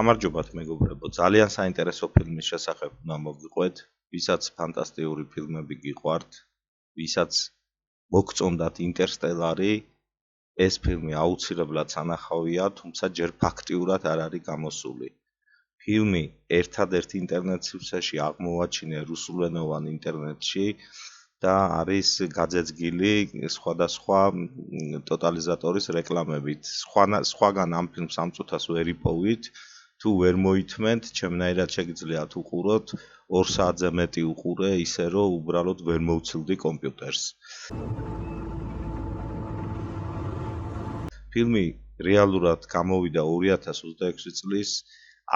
გამარჯობათ მეგობრებო, ძალიან საინტერესო ფილმის შესახებ უნდა მოგიყვეთ, ვისაც ფანტასტიკური ფილმები გიყვართ, ვისაც მოგწონდათ ინტერსტელარი, ეს ფილმი აუცილებლად სანახავია, თუმცა ჯერ ფაქტიურად არ არის გამოსული. ფილმი ერთადერთ ინტერნეტ სივრცეში აღმოვაჩინე რუსულენოვან ინტერნეტში და არის გაძეძგილი სხვადასხვა ტოტალიზატორის რეკლამებით. სხვაგან ამ ფილმს ამ წუთას ვერ იპოვით, თუ ვერ მოითმენთ, ჩემნაირად შეგიძლიათ უყუროთ, 2 საათზე მეტი უყურე, ისე რომ უბრალოდ ვერ მოვცილდი კომპიუტერს. ფილმი რეალურად გამოვიდა 2026 წლის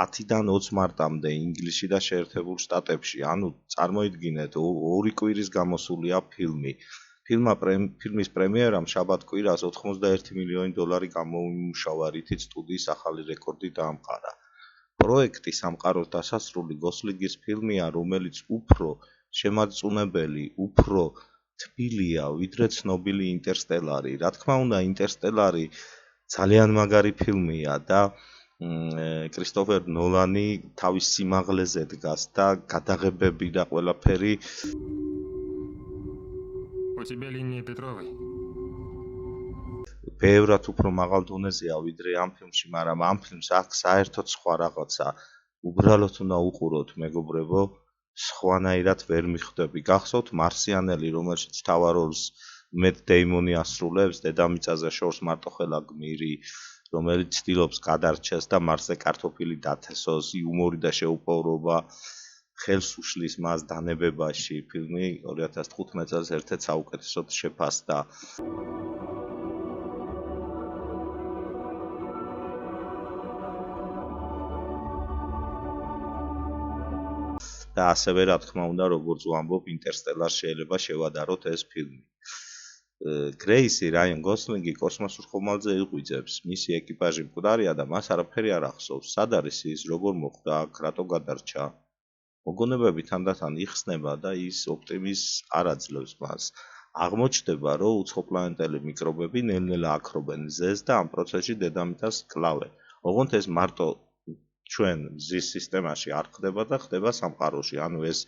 10-დან 20 მარტამდე ინგლისში და შეერთებულ შტატებში, ანუ წარმოიდგინეთ, 2 კვირის გამოსულია ფილმი. ფილმის პრემიერამ შაბათ კვირას $91 მილიონი გამოიმუშავა, რითიც სტუდიის ახალი რეკორდი დაამყარა. პროექტი სამყაროს დასასრული გოსლინგის ფილმია, რომელიც უფრო შემაძწუნებელი, უფრო თბილია, ვიდრე ცნობილი ინტერსტელარი. რა თქმა უნდა, ინტერსტელარი ძალიან მაგარი ფილმია და კრისტოფერ ნოლანი თავის სიმაღლეზე დგას და გადაღებები და ყველაფერი ბევრად უფრო მაღალ დონეზეა ვიდრე ამ ფილმში, მაგრამ ამ ფილმს აქვს საერთოდ სხვა რაღაცა. უბრალოდ უნდა უყუროთ, მეგობრებო, სხვანაირად ვერ მიხვდები. გახსოვთ მარსიანელი, რომელშიც მთავარ როლს მეტ დეიმონი ასრულებს, დედამიწაზე შორს მარტოხელა გმირი, რომელიც ცდილობს გადარჩეს და მარსზე კარტოფილი დათესოს, იუმორი და შეუპოვრობა ხელს უშლის მას დანებებაში. ფილმი 2015 წელს ერთ-ერთ საუკეთესოდ შეფასდა. და ასევე რა თქმა უნდა, როგორც ვამბობ, ინტერსტელარს შეიძლება შევადაროთ ეს ფილმი. გრეისი რაიან გოსლინგი კოსმოსურ ხომალდზე იღვიძებს, მისი ეკიპაჟი მკვდარია და მას არაფერი არ ახსოვს. სად არის ის, როგორ მოხდა აქ, რატო გადარჩა? მოგონებები თანდათან იხსნება და ის ოპტიმიზმს არ აძლევს მას. აღმოჩნდება, რომ უცხოპლანეტელი მიკრობები ნელ-ნელა აქრობენ მზეს და ამ პროცესში დედამიწას კლავენ. ოღონდ ეს მარტო ჩვენ მზის სისტემაში არ ხდება და ხდება სამყაროში. ანუ ეს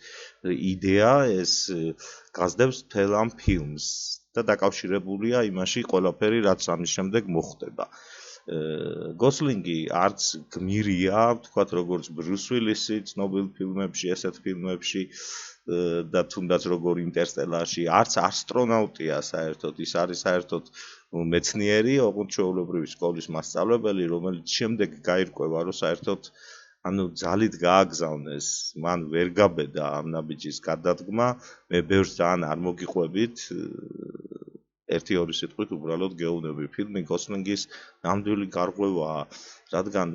იდეა, ეს გასდევს მთელ ამ ფილმს და დაკავშირებულია იმაში ყველაფერი, რაც ამის შემდეგ მოხდება. გოსლინგი არც გმირია, თქვათ როგორც ბრიუს უილისი ცნობილ ფილმებში, ესეთ ფილმებში და თუნდაც როგორ ინტერსტელარში, არც ასტრონავტია საერთოდ, ის არის საერთოდ მეცნიერი, ოღონდ ჩვეულებრივი სკოლის მასწავლებელი, რომელიც შემდეგ გაირკვევა, რომ საერთოდ ძალით გააგზავნეს, მან ვერ გაბედა ამ ნაბიჯის გადადგმა, მე ბევრს ძალიან არ მოგიყვებით, 1-2 სიტყვით უბრალოდ გეუბნები. ფილმი გოსლინგის ნამდვილი გარღვევაა, რადგან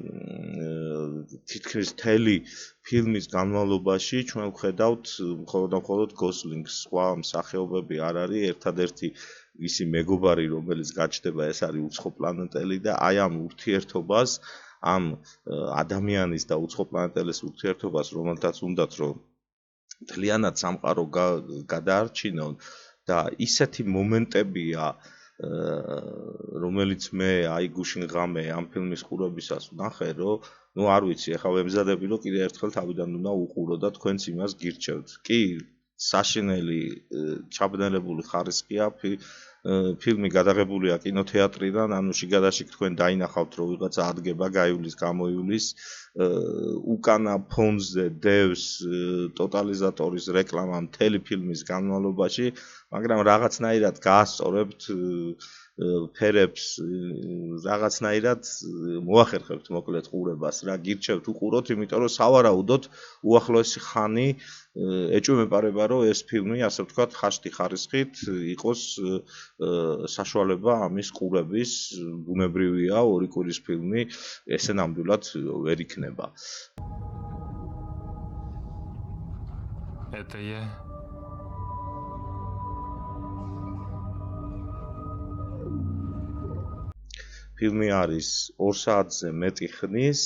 თითქმის მთელი ფილმის განმავლობაში ჩვენ ვხედავთ მხოლოდ გოსლინგს, სხვა მსახიობები არ არის, ერთადერთი ისი მეგობარი, რომელიც გაჩნდება, ეს არის უცხოპლანეტელი და აი ამ ურთიერთობას, ამ ადამიანის და უცხოპლანეტელის ურთიერთობას, რომელთაც უნდათ რომ მთლიანად სამყარო გადაარჩინონ და ისეთი მომენტებია, რომელიც მე აი გუშინ ღამე ამ ფილმის ყურებისას ვნახე, რომ არ ვიცი, ახლა ვემზადები, რომ კიდე ერთხელ თავიდან უნდა უყურო და თქვენც იმას გირჩევთ. კი, საშინელი, ჩაბნელებული ხარისხია, ფილმი გადაღებულია კინოთეატრიდან, ანუ შიგადაშიგ თქვენ დაინახავთ, რომ ვიღაცა ადგება, გაივლის, გამოივლის, უკანა ფონზე დევს ტოტალიზატორის რეკლამა მთელი ფილმის განმავლობაში, მაგრამ რაღაცნაირად გაასწორებთ ფერებს, რაღაცნაირად მოახერხებთ მოკლედ ყურებას, რა გირჩევთ უყუროთ, იმიტომ რომ სავარაუდოდ უახლოესი ხანი ეჭვმეპარება, რომ ეს ფილმი, ასე ვთქვათ, ხაშტი ხარისხით იყოს საშუალება ამის ყურების, ბუნებრივია, 2 კვირის ფილმი, ესე ნამდვილად ვერ იქნება. Это я. ფილმი არის 2 საათზე მეტი ხნის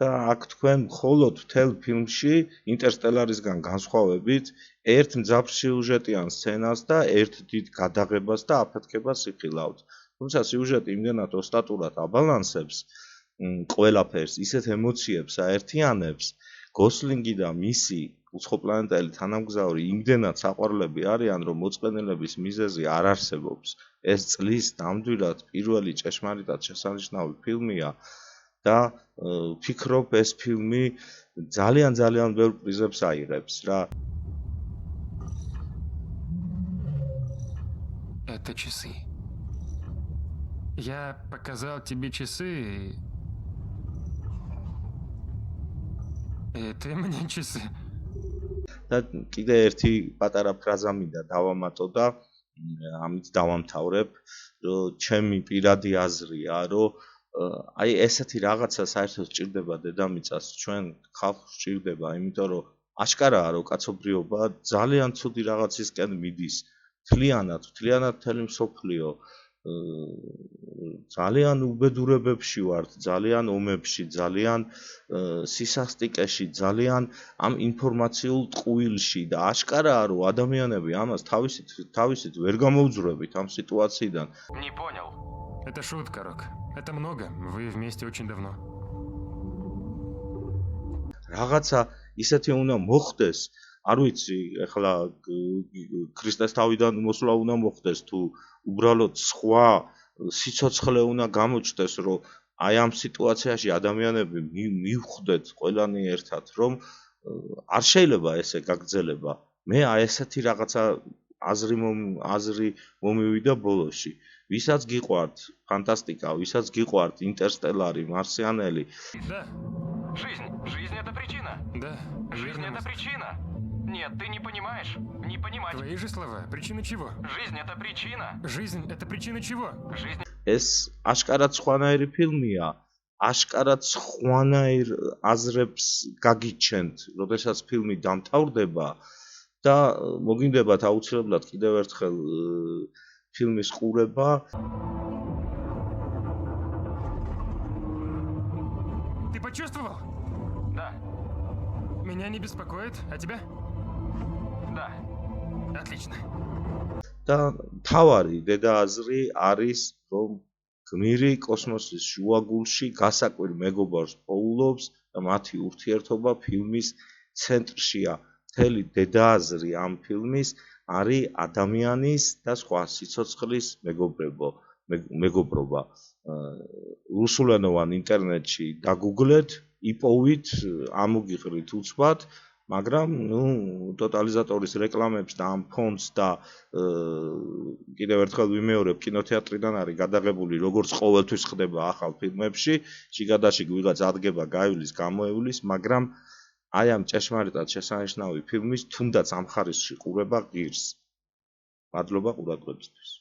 და აქ თქვენ მხოლოდ მთელ ფილმში ინტერსტელარისგან განსხვავებით ერთ მძაფრ სიუჟეტიან სცენას და ერთ დიდ გადაღებას და აფეთქებას იხილავთ. თუმცა სიუჟეტი იმდენად ოსტატურად აბალანსებს, ყველაფერს, ისეთ ემოციებს აერთიანებს, გოსლინგი და მისი უცხოპლანეტელი თანამგზავრი იმდენად საყვარლები არიან, რომ მოწყენილების მიზეზი არ არსებობს. ეს წლის ნამდვილად პირველი ჭეშმარიტად შესანიშნავი ფილმია და ვფიქრობ, ეს ფილმი ძალიან ბევრ პრიზებს აიღებს რა. Это часы. Я показал тебе часы. И ты мне часы. და კიდე ერთი პატარა ფრაზა მინდა დავამატო და ამით დავამთავრებ, რომ ჩემი პირადი აზრია, რომ აი ესეთი რაღაცა საერთოდ სჭირდება დედამიწას, ჩვენ ხალხს სჭირდება, იმიტომ რომ აშკარაა, რომ კაცობრიობა ძალიან ცუდი რაღაცისკენ მიდის. მთლიანად მთელი მსოფლიო ძალიან უბედურებებში ვართ, ძალიან ომებში, ძალიან სისასტიკეში, ძალიან ამ ინფორმაციულ ტყუილში და აშკარაა, რომ ადამიანები ამას თავისით ვერ გამოუძვრებით ამ სიტუაციიდან. Не понял. Это шутка, Рок. Это много. Вы вместе очень давно. რაღაცა ისეთი უნდა მოხდეს, არ ვიცი, ეხლა ქრისტეს თავიდან მოსვლა უნდა მოხდეს თუ უბრალოდ სხვა სიცოცხლე უნდა გამოჩნდეს, რომ აი ამ სიტუაციაში ადამიანები მივხვდეთ ყველანი ერთად, რომ არ შეიძლება ესე გაგრძელება. მე აი ესეთი რაღაცა აზრი მომივიდა болоში. ვისაც გიყვართ ფანტასტიკა, ვისაც გიყვართ ინტერსტელარი, მარსიანელი. Да. Жизнь это причина. Да. Жизнь это причина. Нет, ты не понимаешь. Не понимать. Твои же слова. Причина чего? Жизнь это причина. Жизнь это причина чего? Жизнь. ეს აშკარად სხვანაირი ფილმია. აშკარად სხვანაირ აზრებს გაგიჩენთ, როდესაც ფილმი დამთავრდება და მოგინდებათ აუცილებლად კიდევ ერთხელ ფილმის ყურება. Ты почувствовал? Да. Меня не беспокоит, а тебя? Да. Отлично. და თავარი დედააზრი არის, რომ გმირი კოსმოსის შუაგულში გასაკვირ მეგობარს პოულობს და მათი ურთიერთობა ფილმის ცენტრშია. მთელი დედააზრი ამ ფილმის არის ადამიანის და სხვა სიცოცხლის მეგობრობა. რუსულენოვან ინტერნეტში დაგუგლეთ, იპოვით, ამოგიღრით უცბად, მაგრამ ტოტალიზატორის რეკლამებს და ამ ფონდს და კიდევ ერთხელ ვიმეორებ, კინოთეატრიდან არის გადაღებული, როგორც ყოველთვის ხდება ახალ ფილმებში, შიგადაშიგ ვიღაც ადგება, გაივლის, გამოევლის, მაგრამ აი ამ ჭეშმარიტად შესანიშნავი ფილმის თუნდაც ამ ხარისხში ყურება ღირს. მადლობა ყურადღებისთვის.